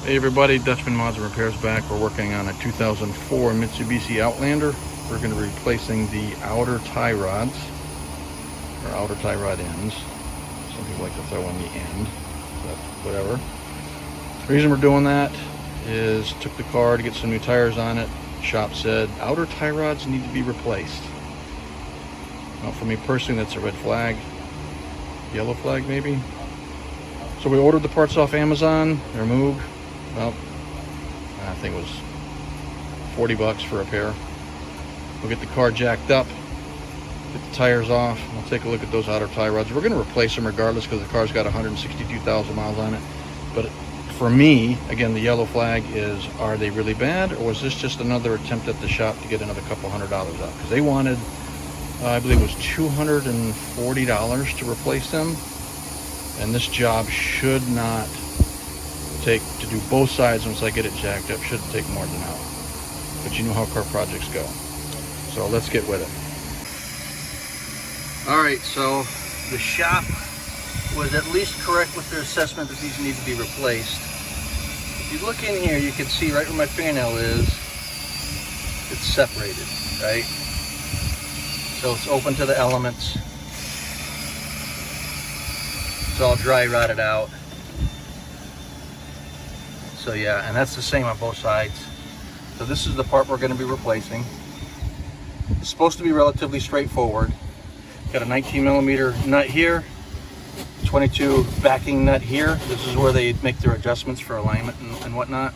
Hey everybody, Dutchman Mods and Repairs back. We're working on a 2004 Mitsubishi Outlander. We're going to be replacing the outer tie rods, or outer tie rod ends. Some people like to throw in the end, but whatever. The reason we're doing that is took the car to get some new tires on it. Shop said outer tie rods need to be replaced. Now for me personally, that's a red flag, yellow flag maybe. So we ordered the parts off Amazon. They're Moog. Well, I think it was 40 bucks for a pair. We'll get the car jacked up, get the tires off. We'll take a look at those outer tie rods. We're going to replace them regardless because the car's got 162,000 miles on it. But for me, again, the yellow flag is, are they really bad, or was this just another attempt at the shop to get another couple $100 out? Because they wanted, I believe it was $240 to replace them. And this job should not take, to do both sides once I get it jacked up, shouldn't take more than an hour. But you know how car projects go. So let's get with it. All right, so the shop was at least correct with their assessment that these need to be replaced. If you look in here, you can see right where my fingernail is, it's separated, right? So it's open to the elements. It's all dry rotted out. So yeah, and that's the same on both sides. So this is the part we're going to be replacing. It's supposed to be relatively straightforward. Got a 19 millimeter nut here, 22 backing nut here. This is where they make their adjustments for alignment and whatnot.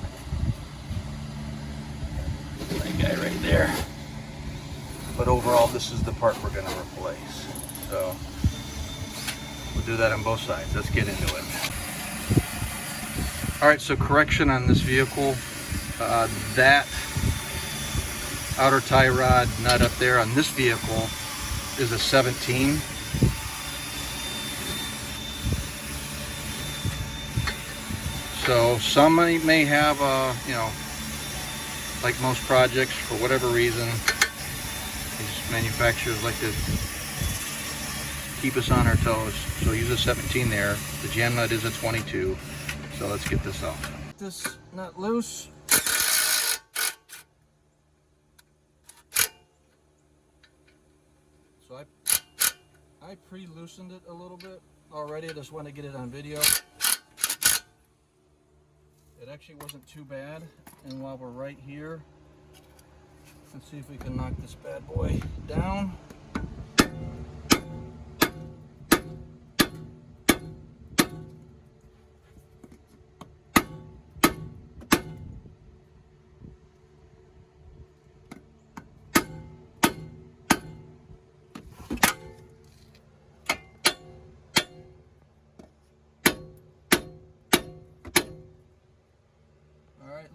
That guy right there. But overall, this is the part we're going to replace. So we'll do that on both sides. Let's get into it. All right, so correction on this vehicle. That outer tie rod nut up there on this vehicle is a 17. So some may have, you know, like most projects, for whatever reason, these manufacturers like to keep us on our toes. So use a 17 there. The jam nut is a 22. So let's get this off. This nut loose. So I pre-loosened it a little bit already. I just want to get it on video. It actually wasn't too bad. And while we're right here, let's see if we can knock this bad boy down.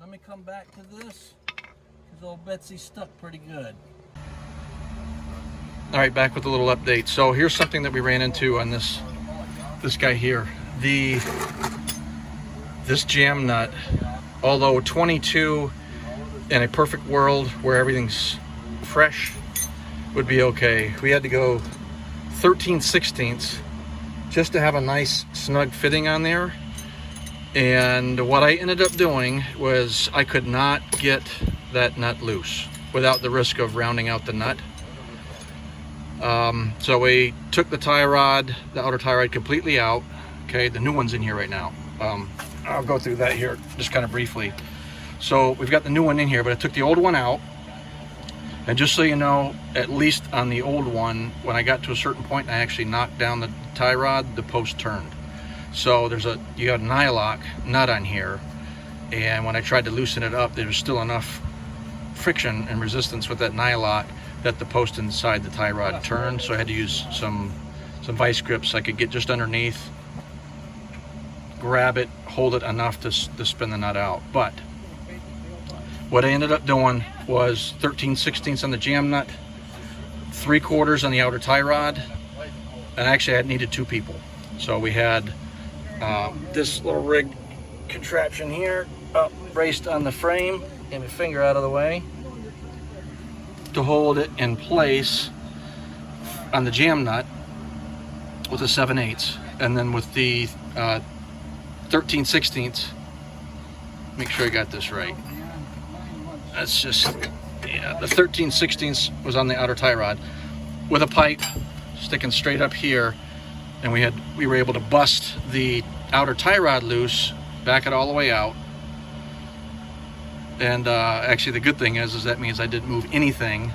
Let me come back to this, because old Betsy's stuck pretty good. All right, back with a little update. So here's something that we ran into on this guy here. This jam nut, although 22 in a perfect world where everything's fresh, would be okay. We had to go 13/16 just to have a nice snug fitting on there. And what I ended up doing was I could not get that nut loose without the risk of rounding out the nut. So we took the tie rod, the outer tie rod completely out. Okay, the new one's in here right now. I'll go through that here just kind of briefly. So we've got the new one in here, but I took the old one out. And just so you know, at least on the old one, when I got to a certain point, I actually knocked down the tie rod, the post turned. So you got a nylock nut on here, and when I tried to loosen it up, there was still enough friction and resistance with that nylock that the post inside the tie rod turned. So I had to use some vice grips. I could get just underneath, grab it, hold it enough to spin the nut out. But what I ended up doing was 13/16 on the jam nut, 3/4 on the outer tie rod, and actually I needed two people. So we had this little rig contraption here up braced on the frame, get my finger out of the way to hold it in place on the jam nut with a 7/8, and then with the 13/16 make sure I got this right. That's just, yeah, the 13/16 was on the outer tie rod with a pipe sticking straight up here, and we were able to bust the outer tie rod loose, back it all the way out. And actually the good thing is that means I didn't move anything.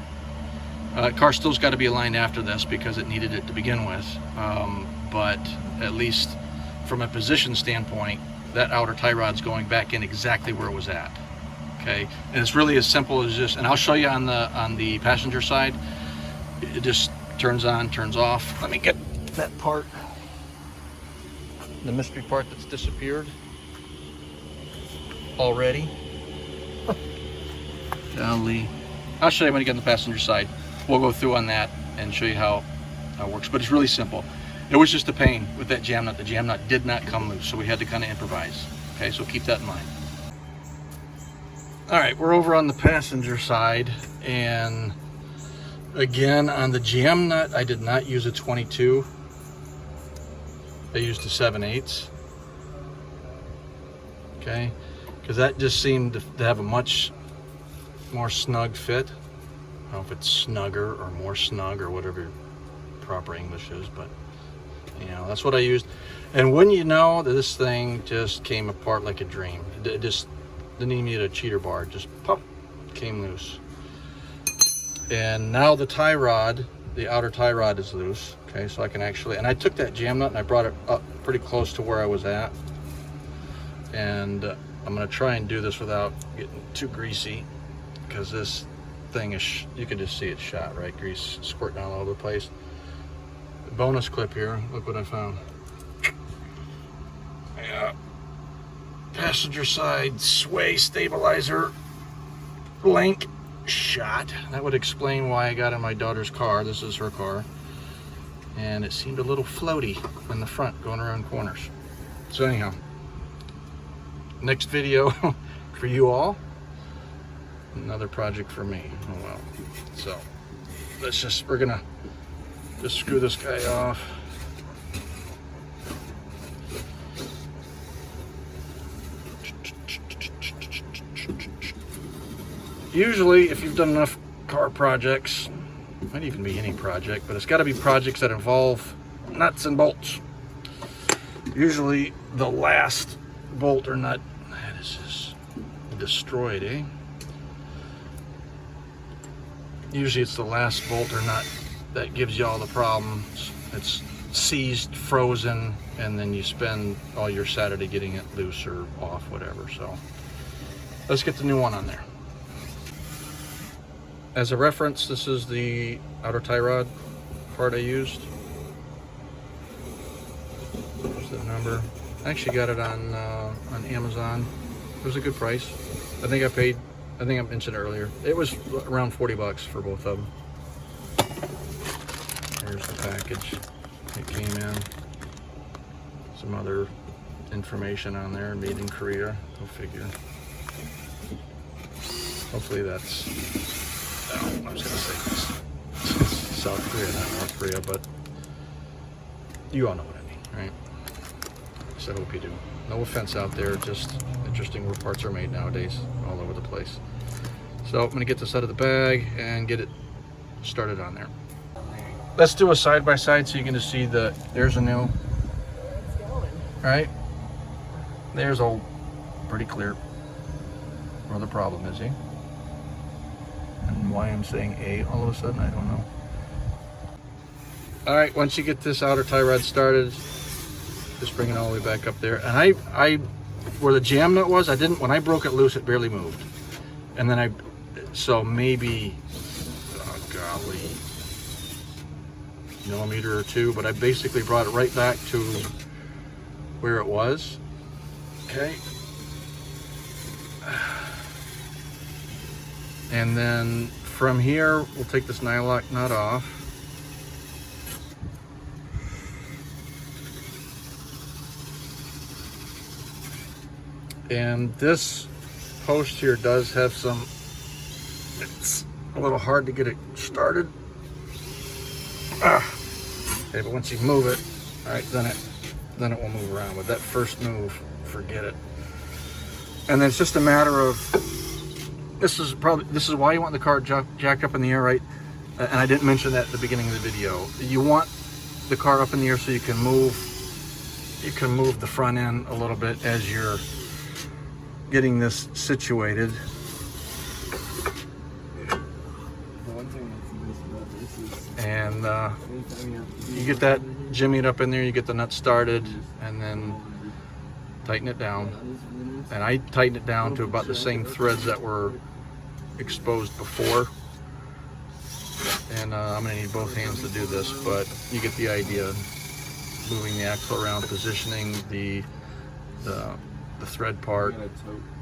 Car still's got to be aligned after this because it needed it to begin with, but at least from a position standpoint, that outer tie rod's going back in exactly where it was at. Okay, and it's really as simple as just, and I'll show you on the passenger side, it just turns on, turns off. Let me get that part, the mystery part that's disappeared already. Golly. I'll show you when you get on the passenger side. We'll go through on that and show you how it works, but it's really simple. It was just a pain with that jam nut. The jam nut did not come loose, so we had to kind of improvise. Okay, so keep that in mind. All right, we're over on the passenger side, and again, on the jam nut, I did not use a 22. I used a 7/8. Okay, because that just seemed to have a much more snug fit. I don't know if it's snugger or more snug or whatever proper English is, but you know, that's what I used. And when you know that this thing just came apart like a dream. It just didn't even need a cheater bar, just pop, came loose. And now the tie rod, the outer tie rod is loose. Okay, so I can actually, and I took that jam nut and I brought it up pretty close to where I was at. And I'm gonna try and do this without getting too greasy, because this thing is, you can just see it shot, right? Grease squirting all over the place. Bonus clip here, look what I found. Yeah, passenger side sway stabilizer link shot. That would explain why I got in my daughter's car. This is her car, and it seemed a little floaty in the front going around corners. So anyhow, next video for you all, another project for me. Oh well. So we're gonna just screw this guy off. Usually, if you've done enough car projects, might even be any project, but it's got to be projects that involve nuts and bolts. Usually the last bolt or nut, man, this is destroyed, eh? Usually it's the last bolt or nut that gives you all the problems. It's seized, frozen, and then you spend all your Saturday getting it loose or off, whatever. So let's get the new one on there. As a reference, this is the outer tie rod part I used. There's the number. I actually got it on Amazon. It was a good price. I think I mentioned earlier, it was around 40 bucks for both of them. Here's the package. It came in. Some other information on there, made in Korea, go figure. Hopefully that's, I was gonna say South Korea, not North Korea, but you all know what I mean, right? So I hope you do. No offense out there, just interesting where parts are made nowadays, all over the place. So I'm gonna get this out of the bag and get it started on there. Let's do a side-by-side so you can just see there's a new, right? There's all pretty clear where the problem is, eh? And why I'm saying A all of a sudden, I don't know. All right, once you get this outer tie rod started, just bring it all the way back up there. And I where the jam nut was, when I broke it loose, it barely moved. And then so maybe, oh golly, millimeter or two, but I basically brought it right back to where it was. Okay. And then from here, we'll take this nylock nut off. And this post here does have some, it's a little hard to get it started. Okay, but once you move it, all right, then it will move around. But that first move, forget it. And then it's just a matter of, this is why you want the car jacked up in the air, right? And I didn't mention that at the beginning of the video. You want the car up in the air so you can move the front end a little bit as you're getting this situated. And you get that jimmied up in there, you get the nut started, and then tighten it down. And I tighten it down to about the same threads that were exposed before. And I'm going to need both hands to do this, but you get the idea. Moving the axle around, positioning the thread part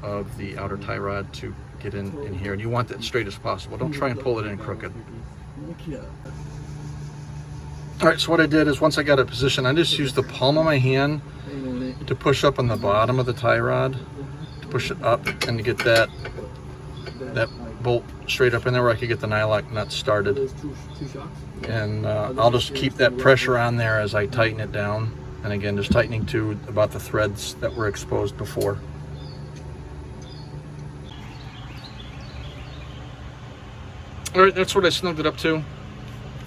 of the outer tie rod to get in here. And you want that straight as possible. Don't try and pull it in crooked. All right, so what I did is once I got it positioned, I just used the palm of my hand to push up on the bottom of the tie rod, to push it up and to get that bolt straight up in there where I could get the nylock nut started. And I'll just keep that pressure on there as I tighten it down. And again, just tightening to about the threads that were exposed before. All right, that's what I snugged it up to.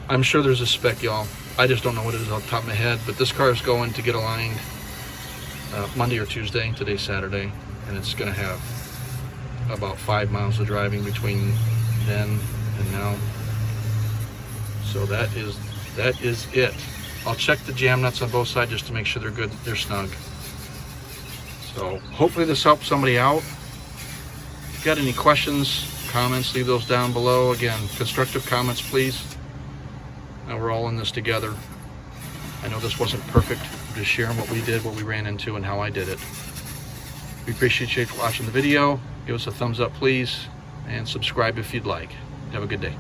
I'm sure there's a spec, y'all. I just don't know what it is off the top of my head, but this car is going to get aligned Monday or Tuesday. Today's Saturday, and it's going to have about 5 miles of driving between then and now. So that is it. I'll check the jam nuts on both sides just to make sure they're good, they're snug. So hopefully this helps somebody out. If you got any questions, comments, leave those down below. Again, constructive comments, please. Now we're all in this together. I know this wasn't perfect. I'm just sharing what we did, what we ran into, and how I did it. We appreciate you watching the video. Give us a thumbs up, please, and subscribe if you'd like. Have a good day.